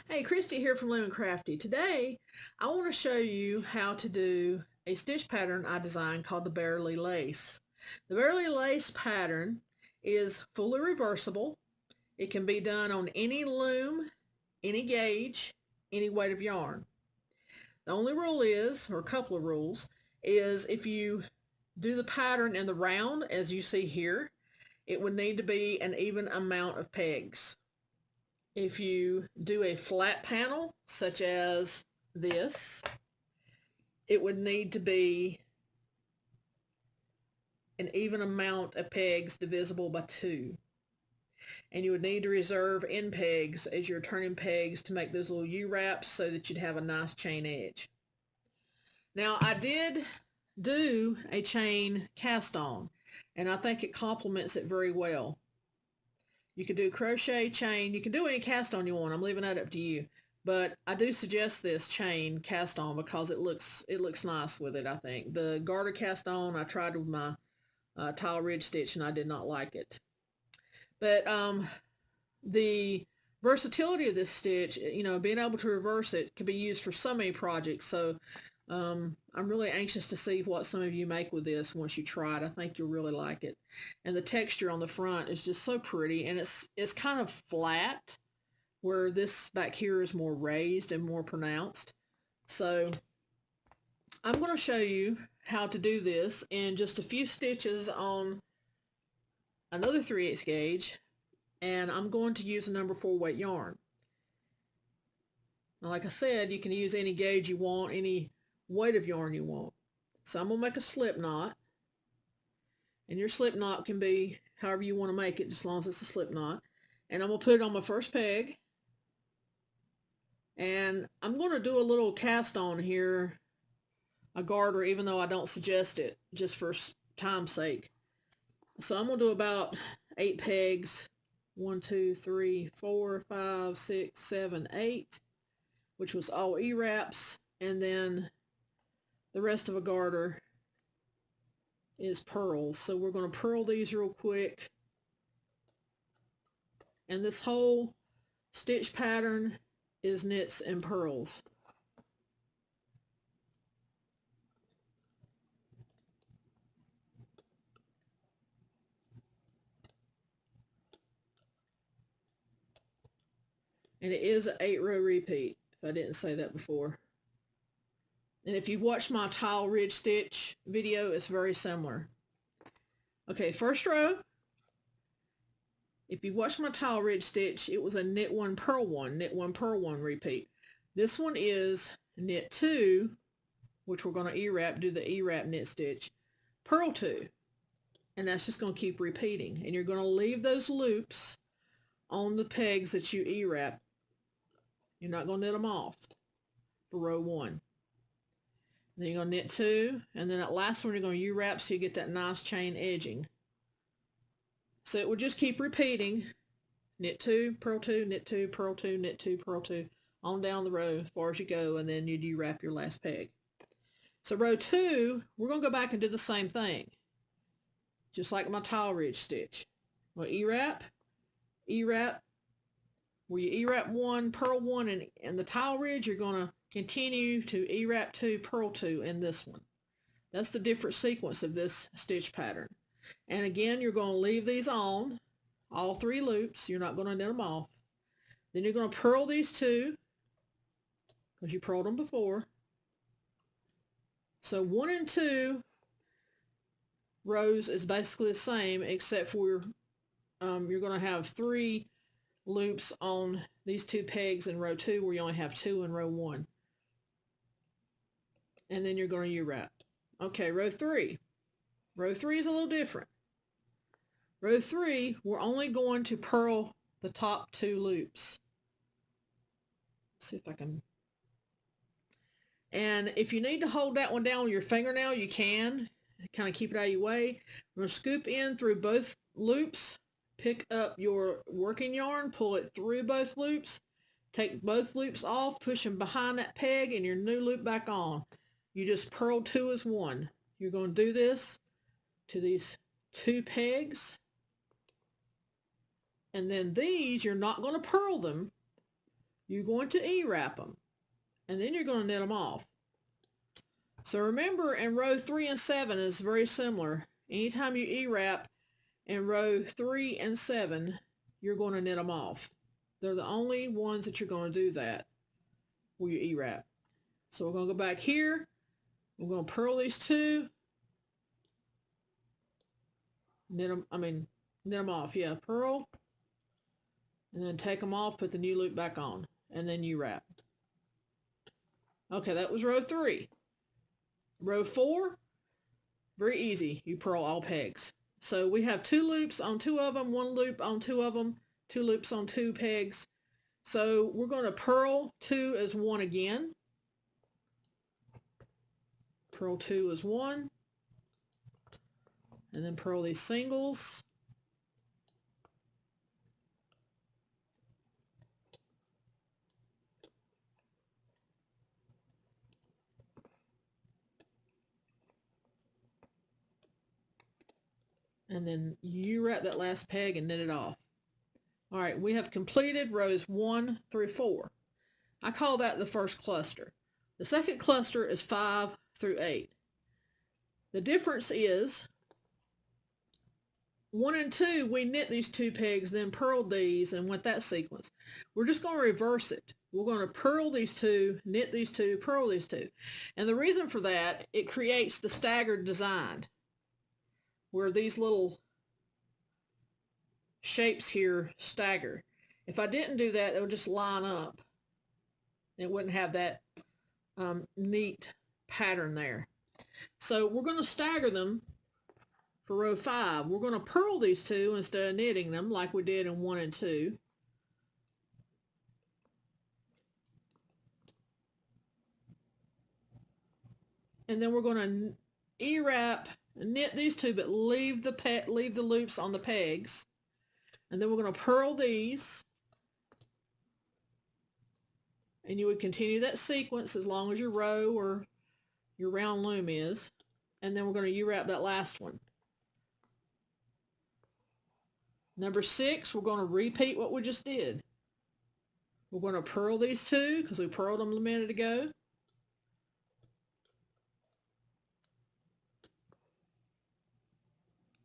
Hey, Christy here from Loom Crafty. Today, I want to show you how to do a stitch pattern I designed called the Barelea Lace. The Barelea Lace pattern is fully reversible. It can be done on any loom, any gauge, any weight of yarn. The only rule is, or a couple of rules, is if you do the pattern in the round, as you see here, it would need to be an even amount of pegs. If you do a flat panel, such as this, it would need to be an even amount of pegs divisible by 2. And you would need to reserve end pegs as you're turning pegs to make those little U-wraps so that you'd have a nice chain edge. Now, I did do a chain cast on, and I think it complements it very well. You can do crochet, chain, you can do any cast on you want. I'm leaving that up to you. But I do suggest this chain cast on because it looks nice with it, I think. The garter cast on, I tried with my tile ridge stitch and I did not like it. But the versatility of this stitch, being able to reverse it can be used for so many projects. So I'm really anxious to see what some of you make with this once you try it. I think you'll really like it. And the texture on the front is just so pretty, and it's kind of flat, where this back here is more raised and more pronounced. So I'm going to show you how to do this in just a few stitches on another 3/8 gauge, and I'm going to use a number 4 weight yarn. Now, like I said, you can use any gauge you want, any weight of yarn you want. So I'm going to make a slip knot, and your slip knot can be however you want to make it, just as long as it's a slip knot. And I'm going to put it on my first peg, and I'm going to do a little cast on here, a garter, even though I don't suggest it, just for time's sake. So I'm going to do about 8 pegs, 1, 2, 3, 4, 5, 6, 7, 8, which was all E-wraps, and then the rest of a garter is pearls. So we're going to purl these real quick. And this whole stitch pattern is knits and purls. And it is an 8-row repeat, if I didn't say that before. And if you've watched my tile ridge stitch video, it's very similar. Okay, first row. If you watched my tile ridge stitch, it was a knit 1, purl 1, knit 1, purl 1 repeat. This one is knit 2, which we're going to E-wrap, do the E-wrap knit stitch, purl 2. And that's just going to keep repeating. And you're going to leave those loops on the pegs that you E-wrap. You're not going to knit them off for row 1. Then you're going to knit 2, and then that last one you're going to U-wrap so you get that nice chain edging. So it will just keep repeating. Knit 2, purl 2, knit 2, purl 2, knit 2, purl 2, on down the row as far as you go, and then you'd U-wrap your last peg. So row 2, we're going to go back and do the same thing, just like my tile ridge stitch. We'll E-wrap, E-wrap. Where you E-wrap 1, purl 1, and the tile ridge, you're going to continue to E-wrap 2, purl 2 in this one. That's the different sequence of this stitch pattern. And again, you're going to leave these on, all 3 loops. You're not going to knit them off. Then you're going to purl these 2, because you purled them before. So 1 and 2 rows is basically the same, except for you're going to have 3 loops on these 2 pegs in row 2, where you only have 2 in row 1. And then you're going to U-wrap. Okay, row 3. Row 3 is a little different. Row 3, we're only going to purl the top 2 loops. Let's see if I can. And if you need to hold that one down with your fingernail, you can. Kind of keep it out of your way. We're going to scoop in through both loops. Pick up your working yarn, pull it through both loops, take both loops off, push them behind that peg, and your new loop back on. You just purl 2 as 1. You're going to do this to these 2 pegs, and then these, you're not going to purl them. you're going to E-wrap them, and then you're going to knit them off. So remember, in row 3 and 7 is very similar. Anytime you E-wrap in row 3 and 7, you're going to knit them off. They're the only ones that you're going to do that where you E-wrap. So we're going to go back here. We're going to purl these two. Knit them off. Yeah, purl. And then take them off, put the new loop back on, and then you wrap. Okay, that was row 3. Row 4, very easy. You purl all pegs. So we have 2 loops on 2 of them, 1 loop on 2 of them, 2 loops on 2 pegs. So we're going to purl 2 as 1 again. Purl 2 as 1. And then purl these singles. And then you wrap that last peg and knit it off. All right, we have completed rows 1 through 4. I call that the first cluster. The second cluster is 5 through 8. The difference is 1 and 2, we knit these 2 pegs, then purled these, and went that sequence. We're just going to reverse it. We're going to purl these 2, knit these 2, purl these 2. And the reason for that, it creates the staggered design, where these little shapes here stagger. If I didn't do that, it would just line up. It wouldn't have that neat pattern there. So we're going to stagger them for row 5. We're going to purl these 2 instead of knitting them like we did in 1 and 2. And then we're going to E-wrap, knit these 2, but leave the loops on the pegs. And then we're going to purl these. And you would continue that sequence as long as your row or your round loom is. And then we're going to U-wrap that last one. Number 6, we're going to repeat what we just did. We're going to purl these 2 because we purled them a minute ago.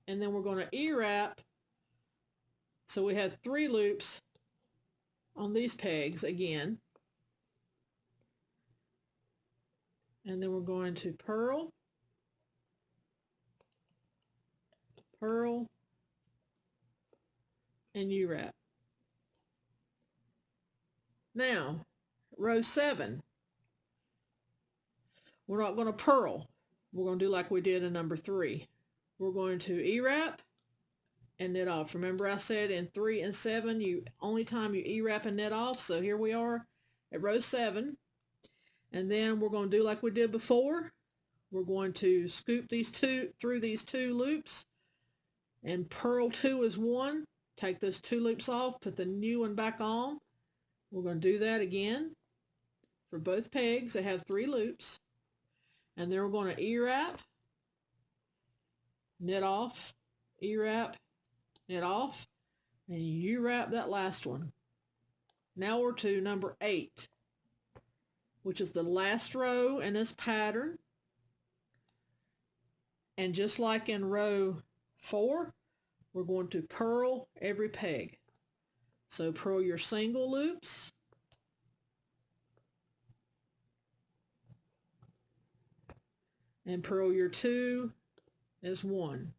And then we're going to E-wrap. So we have 3 loops on these pegs again. And then we're going to purl, purl, and U-wrap. Now, row 7, we're not going to purl. We're going to do like we did in number 3. We're going to E-wrap and knit off. Remember I said in 3 and 7, only time you E-wrap and knit off. So here we are at row 7. And then we're going to do like we did before. We're going to scoop these 2 through these 2 loops and purl 2 as 1. Take those 2 loops off, put the new one back on. We're going to do that again for both pegs. They have 3 loops. And then we're going to E-wrap, knit off, E-wrap, knit off, and U-wrap that last one. Now we're to number 8, which is the last row in this pattern. And just like in row 4, we're going to purl every peg. So purl your single loops. And purl your 2 as 1.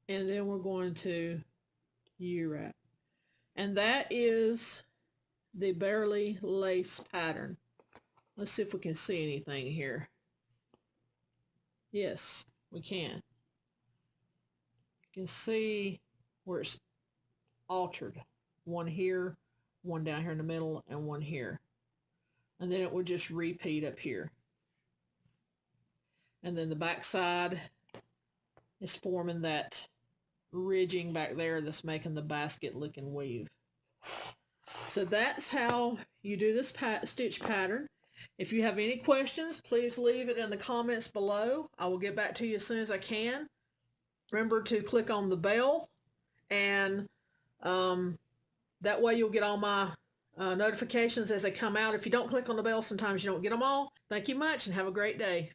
And then we're going to U-wrap. And that is the Barelea Lace pattern. Let's see if we can see anything here. Yes, we can. You can see where it's altered. One here, one down here in the middle, and one here. And then it will just repeat up here. And then the back side is forming that ridging back there that's making the basket looking weave. So that's how you do this stitch pattern. If you have any questions, please leave it in the comments below. I will get back to you as soon as I can. Remember to click on the bell, and that way you'll get all my notifications as they come out. If you don't click on the bell, sometimes you don't get them all. Thank you much and have a great day.